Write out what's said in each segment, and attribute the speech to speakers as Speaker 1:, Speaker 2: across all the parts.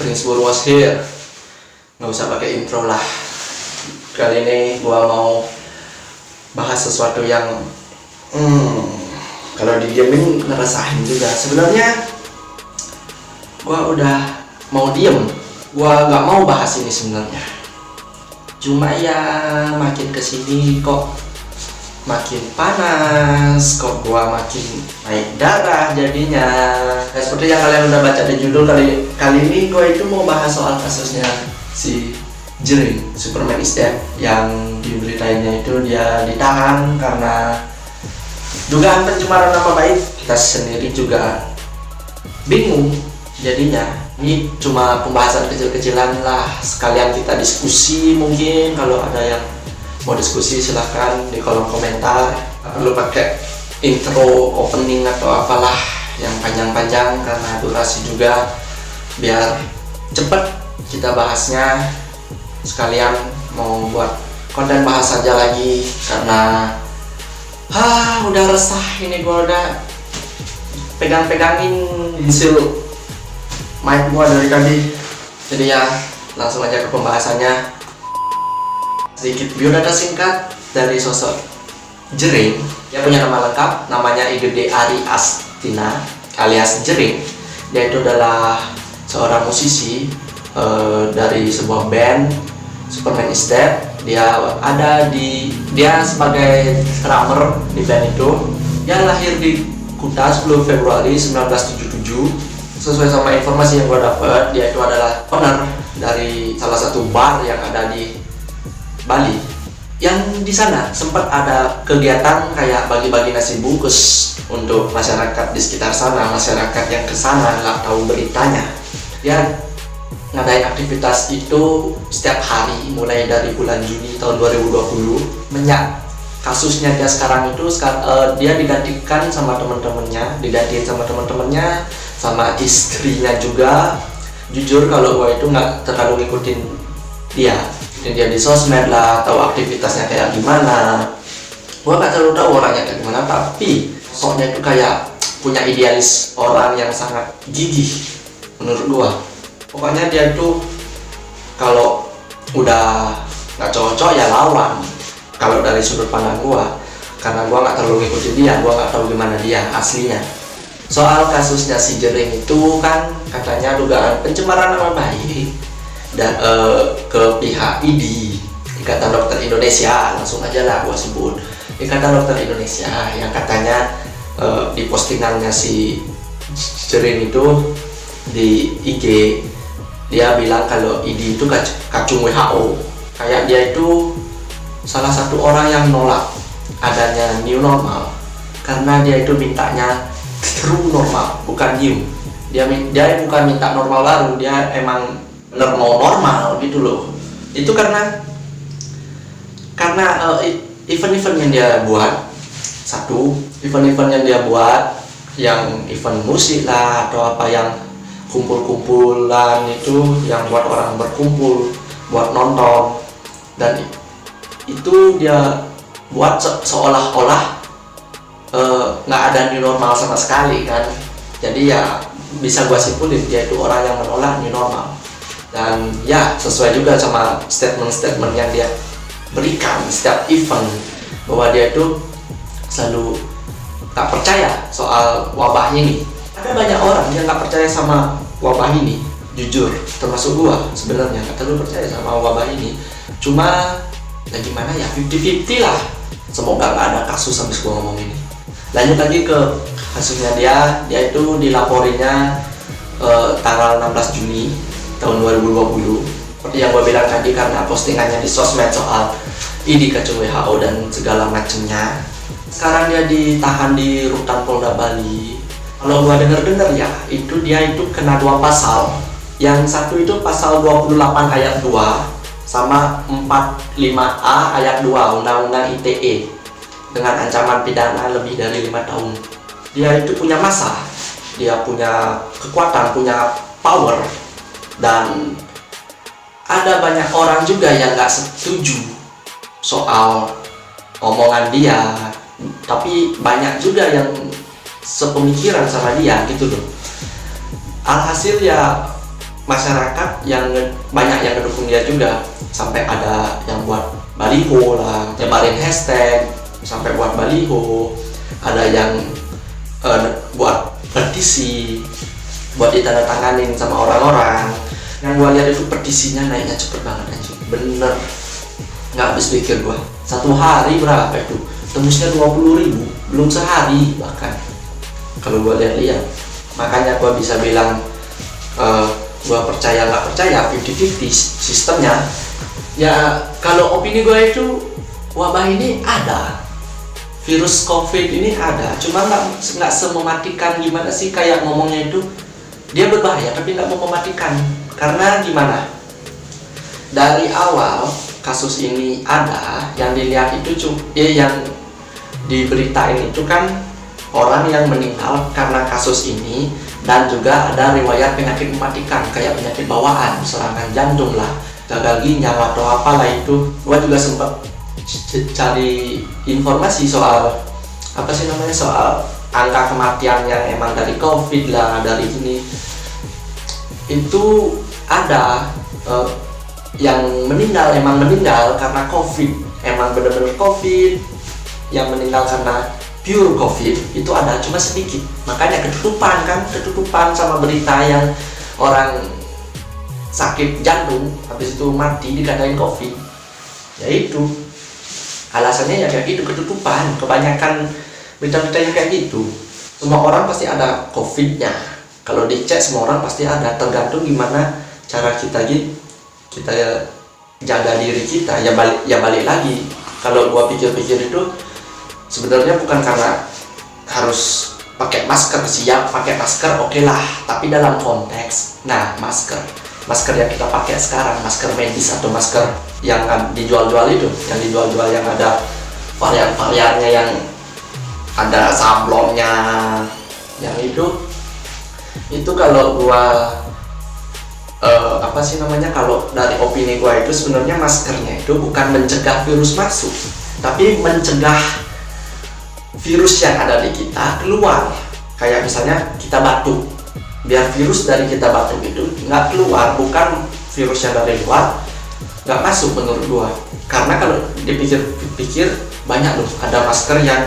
Speaker 1: Prince Bur was here. Nggak usah pakai intro lah. Kali ini gua mau bahas sesuatu yang kalau didiemin ngerasain juga. Sebenarnya gua udah mau diem, gua nggak mau bahas ini sebenarnya. Cuma ya makin kesini kok makin panas, kok gua makin naik darah jadinya. Nah, seperti yang kalian udah baca di judul, kali ini gua itu mau bahas soal kasusnya si Jering, Superman is Dead, yang di beritanya itu dia ditahan karena dugaan pencemaran nama baik. Kita sendiri juga bingung jadinya. Ini cuma pembahasan kecil-kecilan lah, sekalian kita diskusi. Mungkin kalau ada yang mau diskusi silahkan di kolom komentar. Nggak perlu pakai intro, opening atau apalah yang panjang-panjang karena durasi juga, biar cepet kita bahasnya. Sekalian mau buat konten bahas aja lagi karena udah resah ini. Gua udah pegang-pegangin hasil mic gua dari tadi. Jadi ya langsung aja ke pembahasannya. Sedikit biodata singkat dari sosok Jering. Dia punya nama lengkap, namanya Igede Ari Astina alias Jering. Dia itu adalah seorang musisi dari sebuah band Superman is Dead. Dia sebagai drummer di band itu. Dia lahir di Kuta 10 Februari 1977. Sesuai sama informasi yang gue dapat, dia itu adalah owner dari salah satu bar yang ada di Bali. Yang di sana sempat ada kegiatan kayak bagi-bagi nasi bungkus untuk masyarakat di sekitar sana, masyarakat yang kesana nggak tahu beritanya. Dia ngadain aktivitas itu setiap hari mulai dari bulan Juni tahun 2020. Menyak kasusnya dia sekarang itu dia digantiin sama teman-temannya, sama istrinya juga. Jujur kalau gue itu nggak terlalu ngikutin dia di sosmed lah, tahu aktivitasnya kayak gimana. Gue nggak terlalu tahu orangnya kayak gimana, tapi sosoknya itu kayak punya idealis, orang yang sangat gigih menurut gue. Pokoknya dia itu kalau udah nggak cocok ya lawan. Kalau dari sudut pandang gua, karena gua nggak terlalu ngikutin dia, gua nggak tahu gimana dia aslinya. Soal kasusnya si Jering itu kan katanya dugaan pencemaran nama baik dan ke pihak ID, Ikatan Dokter Indonesia, langsung aja lah gua sebut Ikatan Dokter Indonesia, yang katanya di postingannya si Jering itu di IG. Dia bilang kalau ID itu kacung WHO. Kayak dia itu salah satu orang yang nolak adanya new normal, karena dia itu mintanya true normal, bukan new. Dia bukan minta normal baru, dia emang bener mau normal gitu loh. Itu karena event-event yang dia buat, event-event yang dia buat, yang event musik lah atau apa yang kumpul-kumpulan itu, yang buat orang berkumpul buat nonton, dan itu dia buat seolah-olah nggak ada new normal sama sekali kan. Jadi ya bisa gua simpulin dia itu orang yang menolak new normal. Dan ya sesuai juga sama statement-statement yang dia berikan setiap event, bahwa dia itu selalu tak percaya soal wabah ini. Ada banyak orang yang nggak percaya sama wabah ini, jujur, termasuk gua sebenarnya nggak terlalu percaya sama wabah ini. Cuma ya gimana ya, 50-50 lah. Semoga nggak ada kasus habis gua ngomong ini. Lanjut lagi ke kasusnya dia itu dilaporinya tanggal 16 Juni tahun 2020. Seperti yang gua bilang tadi, karena postingannya di sosmed soal ID kacung WHO dan segala macamnya. Sekarang dia ditahan di Rutan Polda Bali. Kalau gua denger ya, dia itu kena 2 pasal. Yang satu itu pasal 28 ayat 2 sama 45A ayat 2 Undang-Undang ITE dengan ancaman pidana lebih dari 5 tahun. Dia itu punya massa, dia punya kekuatan, punya power, dan ada banyak orang juga yang nggak setuju soal omongan dia, tapi banyak juga yang sepemikiran sama dia gitu loh. Alhasil ya masyarakat yang banyak yang mendukung dia juga, sampai ada yang buat baliho lah, nyebarin hashtag, sampai buat baliho, ada yang buat petisi buat ditandatanganin sama orang-orang. Yang gua lihat itu petisinya naiknya cepet banget anjing, bener nggak habis pikir gua. Satu hari berapa itu tembusnya 20.000, belum sehari bahkan kalau gua lihat-lihat. Makanya gua bisa bilang gua percaya nggak percaya 50-50 sistemnya. Ya kalau opini gua itu wabah ini ada, virus COVID ini ada, cuma nggak semematikan. Gimana sih kayak ngomongnya itu, dia berbahaya tapi nggak mau mematikan. Karena gimana, dari awal kasus ini ada, yang dilihat itu yang diberitain itu kan orang yang meninggal karena kasus ini, dan juga ada riwayat penyakit mematikan kayak penyakit bawaan, serangan jantung lah, gagal ginjal atau apalah itu. Gua juga sempat cari informasi soal apa sih namanya, soal angka kematian yang emang dari COVID lah, dari ini itu ada yang meninggal emang meninggal karena COVID, emang bener-bener COVID, yang meninggal karena pure COVID itu ada, cuma sedikit. Makanya ketutupan sama berita yang orang sakit jantung habis itu mati dikatain COVID. Ya itu alasannya, ya kayak gitu, ketutupan. Kebanyakan berita-berita yang kayak gitu, semua orang pasti ada COVID-nya. Kalau dicek semua orang pasti ada, tergantung gimana cara kita jaga diri kita. Ya balik lagi, kalau gua pikir-pikir itu sebenarnya bukan karena harus pakai masker. Siap pakai masker, oke lah, tapi dalam konteks, nah masker yang kita pakai sekarang, masker medis atau masker yang dijual-jual itu, yang ada varian-variannya, yang ada sablonnya, yang itu kalau gua apa sih namanya, kalau dari opini gua itu sebenarnya maskernya itu bukan mencegah virus masuk, tapi mencegah virus yang ada di kita keluar. Kayak misalnya kita batuk, biar virus dari kita batuk itu nggak keluar, bukan virus yang dari luar nggak masuk menurut gua. Karena kalau dipikir-pikir banyak loh, ada masker yang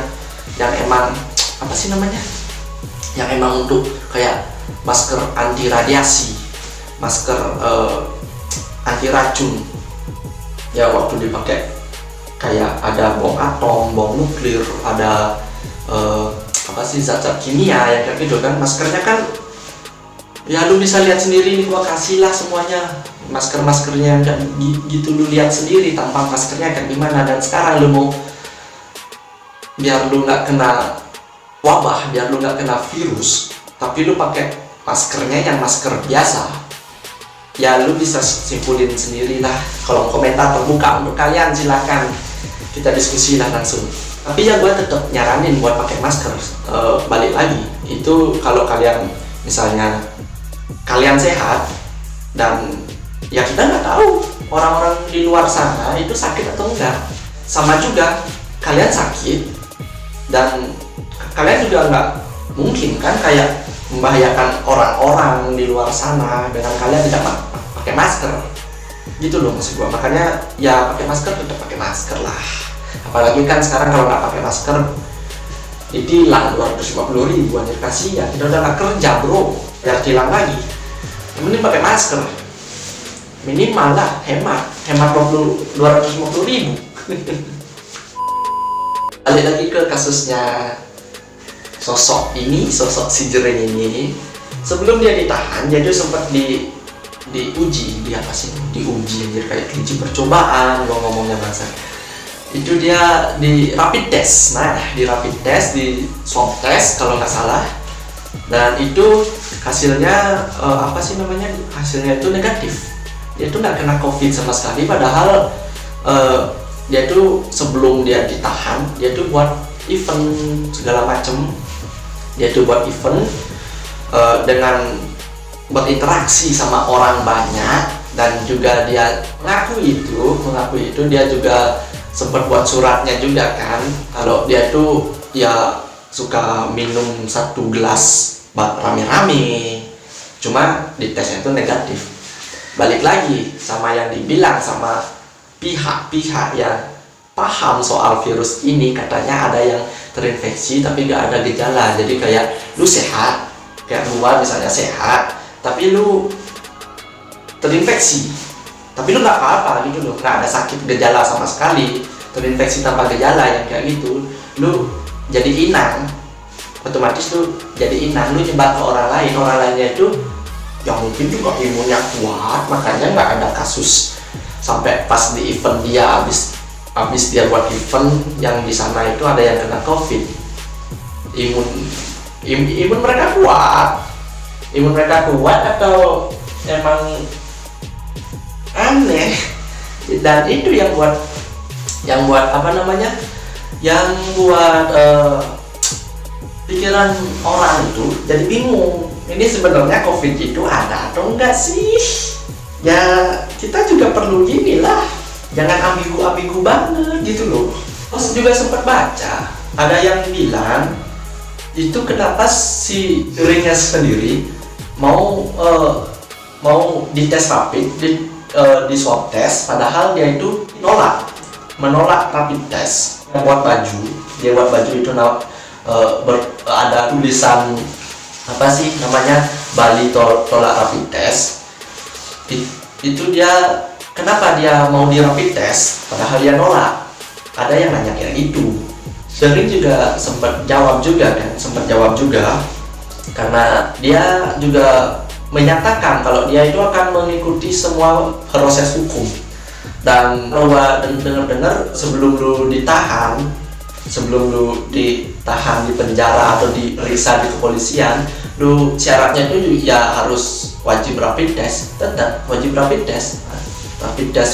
Speaker 1: emang apa sih namanya, yang emang untuk kayak masker anti radiasi, masker anti racun. Ya waktu dipakai kayak ada bom atom, bom nuklir, ada apa sih zat-zat kimia yang kayak gitu kan. Maskernya kan ya lu bisa lihat sendiri, ini gua kasih lah semuanya masker-maskernya kayak gitu, lu lihat sendiri tampang maskernya kayak gimana. Dan sekarang lu mau biar lu nggak kena wabah, biar lu nggak kena virus, tapi lu pakai maskernya yang masker biasa. Ya lu bisa simpulin sendiri lah. Kolom komentar terbuka untuk kalian, silakan kita diskusi lah langsung. Tapi ya gue tetap nyaranin buat pakai masker. Balik lagi, itu kalau kalian misalnya kalian sehat, dan ya kita nggak tahu orang-orang di luar sana itu sakit atau enggak. Sama juga kalian sakit, dan kalian juga nggak mungkin kan kayak membahayakan orang-orang di luar sana dengan kalian tidak pakai masker gitu loh maksud gua. Makanya ya pakai masker, tetap pakai masker lah. Apalagi kan sekarang kalau nggak pakai masker ditilang 250.000 anjir, kasihan, kita udah nggak kerja bro, biar tilang lagi. Yang penting pakai masker, minimal lah, hemat 250.000. Balik lagi ke kasusnya sosok si Jering ini. Sebelum dia ditahan, dia tuh sempat diuji, anjir, kayak uji percobaan gua ngomongnya bahasa. Itu dia di rapid test. Nah, di rapid test, di swab test kalau nggak salah. Dan itu hasilnya hasilnya itu negatif. Dia tuh nggak kena COVID sama sekali, padahal dia tuh sebelum dia ditahan, dia tuh buat event segala macem. Dia tuh buat event dengan berinteraksi sama orang banyak, dan juga dia mengakui itu dia juga sempat buat suratnya juga kan, kalau dia tuh ya suka minum 1 gelas rame-rame, cuma di tesnya itu negatif. Balik lagi sama yang dibilang sama pihak-pihak yang paham soal virus ini, katanya ada yang terinfeksi tapi gak ada gejala. Jadi kayak lu sehat, kayak gua misalnya sehat, tapi lu terinfeksi, tapi lu nggak apa-apa gitu loh, nggak ada sakit gejala sama sekali, terinfeksi tanpa gejala yang kayak gitu, lu jadi inang, otomatis lu jadi inang, lu nyebar ke orang lainnya itu yang mungkin juga imunnya kuat, makanya nggak ada kasus sampai pas di event dia habis dia buat event yang di sana itu ada yang kena COVID. Imun mereka kuat atau emang aneh. Dan itu yang buat apa namanya, yang buat pikiran orang itu jadi bingung, ini sebenarnya COVID itu ada atau enggak sih? Ya kita juga perlu gini lah, jangan ambigu-ambigu banget gitu loh. Terus juga sempat baca ada yang bilang itu kenapa si dirinya sendiri mau dites rapid, di swab test, padahal dia itu menolak rapid test. Dia buat baju itu ada tulisan apa sih namanya, Bali tolak rapid test. Itu dia, kenapa dia mau di rapid test padahal dia nolak? Ada yang nanya kayak gitu. Sering juga sempat jawab juga karena dia juga menyatakan kalau dia itu akan mengikuti semua proses hukum. Dan kalau dengar sebelum lu ditahan di penjara atau diperiksa di kepolisian, lu syaratnya itu ya harus wajib rapid test, tetap wajib rapid test,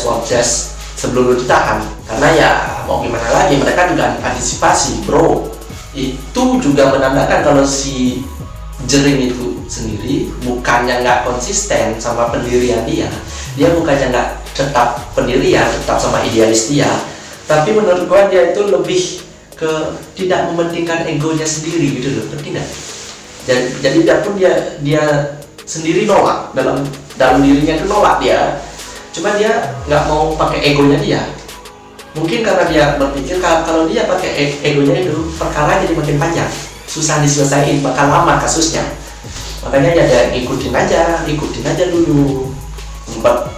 Speaker 1: swab test sebelum lu ditahan. Karena ya mau gimana lagi, mereka juga antisipasi bro. Itu juga menandakan kalau si Jering itu sendiri bukannya nggak konsisten sama pendirian dia bukannya nggak tetap pendirian, tetap sama idealis dia, tapi menurut gua dia itu lebih ke tidak mementingkan egonya sendiri gitu loh, ngerti nggak? Jadi dia sendiri nolak, dalam dirinya itu nolak dia, cuma dia nggak mau pakai egonya dia. Mungkin karena dia berpikir kalau dia pakai egonya itu perkara jadi makin panjang, susah diselesaikan, bakal lama kasusnya. Makanya ya dia ikutin aja dulu. Sempat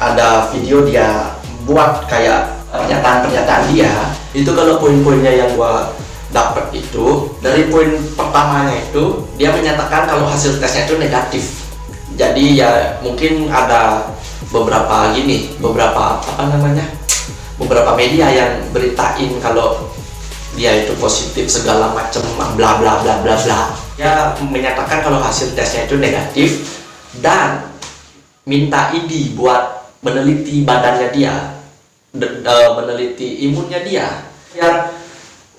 Speaker 1: ada video dia buat kayak pernyataan dia. Itu kalau poin-poinnya yang gua dapat itu, dari poin pertamanya itu dia menyatakan kalau hasil tesnya itu negatif. Jadi ya mungkin ada beberapa media yang beritain kalau dia itu positif segala macam bla bla bla bla bla. Dia menyatakan kalau hasil tesnya itu negatif dan minta ID buat meneliti badannya dia, meneliti imunnya dia, biar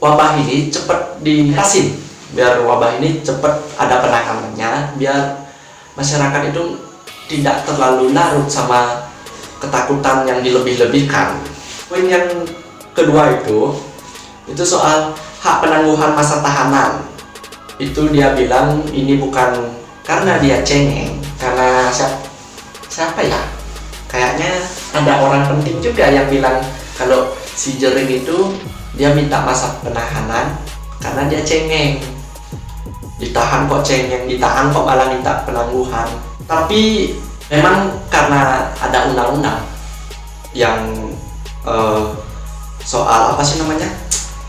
Speaker 1: wabah ini cepat diatasin, biar wabah ini cepat ada penanganannya, biar masyarakat itu tidak terlalu larut sama ketakutan yang dilebih-lebihkan. Poin yang kedua itu soal hak penangguhan masa tahanan. Itu dia bilang ini bukan karena dia cengeng, karena siapa ya? Kayaknya ada orang penting juga yang bilang kalau si Jering itu dia minta masa penahanan karena dia cengeng. Ditahan kok cengeng, ditahan kok malah minta penangguhan. Tapi memang karena ada undang-undang yang soal apa sih namanya,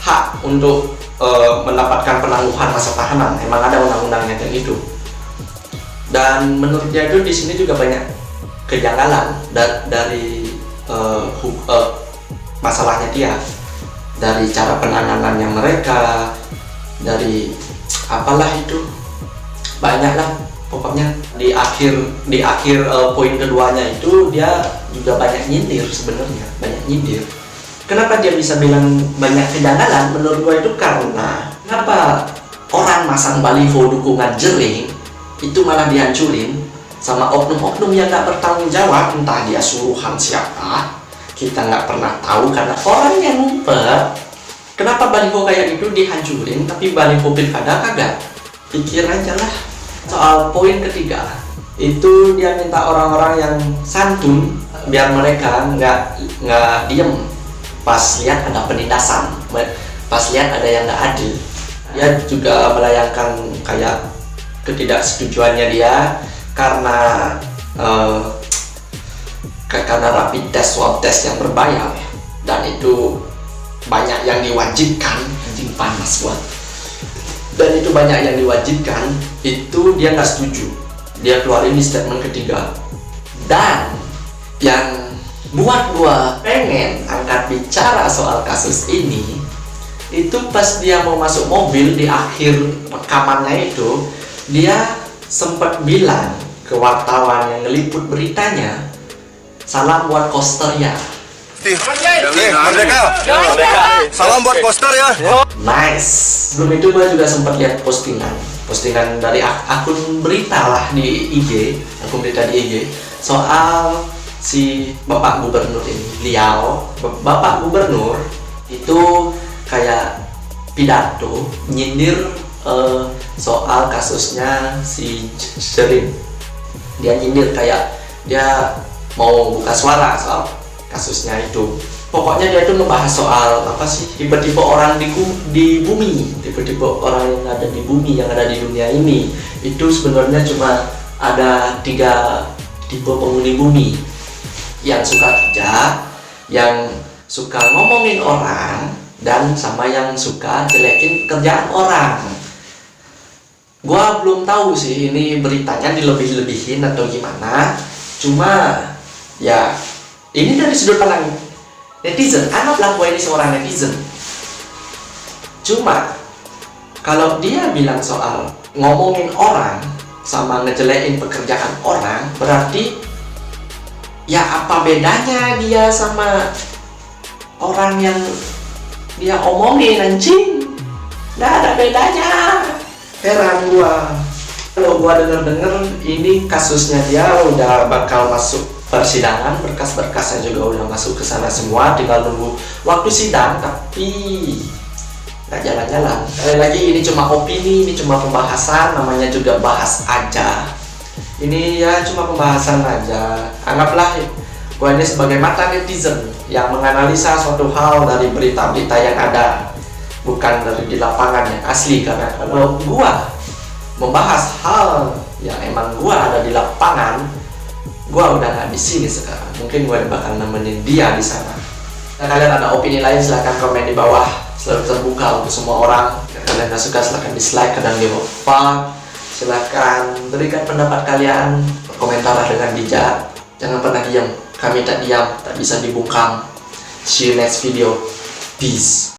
Speaker 1: hak untuk mendapatkan penangguhan masa tahanan, emang ada undang-undangnya kayak gitu. Dan menurut dia itu di sini juga banyak kejanggalan dari masalahnya dia, dari cara penanganannya mereka, dari apalah itu, banyak lah pokoknya. Di akhir poin keduanya itu dia juga banyak nyindir sebenarnya, banyak nyindir. Kenapa dia bisa bilang banyak kejanggalan? Menurut gue itu karena kenapa orang masang baliho dukungan Jering itu malah dihancurin sama oknum-oknum yang nggak bertanggung jawab, entah dia suruhan siapa, kita nggak pernah tahu karena orang yang ngumpet. Kenapa baliho kayak gitu dihancurin, tapi baliho pilkada kagak? Pikir aja lah. Soal poin ketiga, itu dia minta orang-orang yang santun biar mereka nggak diem pas lihat ada penindasan, pas lihat ada yang nggak adil. Dia juga melayangkan kayak ketidaksetujuannya dia karena karena rapid test, swab test yang berbayar, dan itu banyak yang diwajibkan. Anjing panas buat. Dan itu banyak yang diwajibkan, itu dia nggak setuju. Dia keluarin di statement ketiga. Dan yang buat gua pengen angkat bicara soal kasus ini, itu pas dia mau masuk mobil di akhir rekamannya itu, dia sempat bilang ke wartawan yang ngeliput beritanya, salam buat Koster ya.
Speaker 2: Merdeka. Salam buat Koster ya.
Speaker 1: Nice. Sebelum itu gue juga sempat lihat postingan dari akun berita lah di IG, akun berita di IG soal si Bapak Gubernur ini, Liao. Bapak Gubernur itu kayak pidato nyindir soal kasusnya si Sherin. Dia nyindir kayak dia mau buka suara soal kasusnya itu. Pokoknya dia itu ngebahas soal apa sih, tipe-tipe orang di bumi, tipe-tipe orang yang ada di bumi, yang ada di dunia ini. Itu sebenarnya cuma ada 3 tipe penghuni bumi, yang suka kerja, yang suka ngomongin orang, dan sama yang suka jelekin pekerjaan orang. Gua belum tahu sih ini beritanya dilebih-lebihin atau gimana, cuma ya ini dari sudut pandang netizen. Anggaplah gue ini seorang netizen. Cuma kalau dia bilang soal ngomongin orang sama ngejelekin pekerjaan orang, berarti ya apa bedanya dia sama orang yang dia omongin, anjing? Nggak ada bedanya. Heran gua. Kalau gua denger ini kasusnya dia udah bakal masuk persidangan, berkas-berkasnya juga udah masuk ke sana semua, tinggal nunggu waktu sidang, tapi nggak jalan-jalan. Sekali lagi, ini cuma opini, ini cuma pembahasan, namanya juga bahas aja. Ini ya cuma pembahasan aja. Anggaplah gue ini sebagai mata netizen yang menganalisa suatu hal dari berita-berita yang ada, bukan dari di lapangan yang asli. Karena kalau gue membahas hal yang emang gue ada di lapangan, gue udah nggak di sini sekarang. Mungkin gue bakal nemenin dia di sana. Nah, kalian ada opini lain silahkan komen di bawah. Selalu terbuka untuk semua orang. Kalian nggak suka silahkan dislike, kadang di bawah. Silahkan berikan pendapat kalian, berkomentar dengan bijak. Jangan pernah diam. Kami tak diam, tak bisa dibungkam. See you next video. Peace.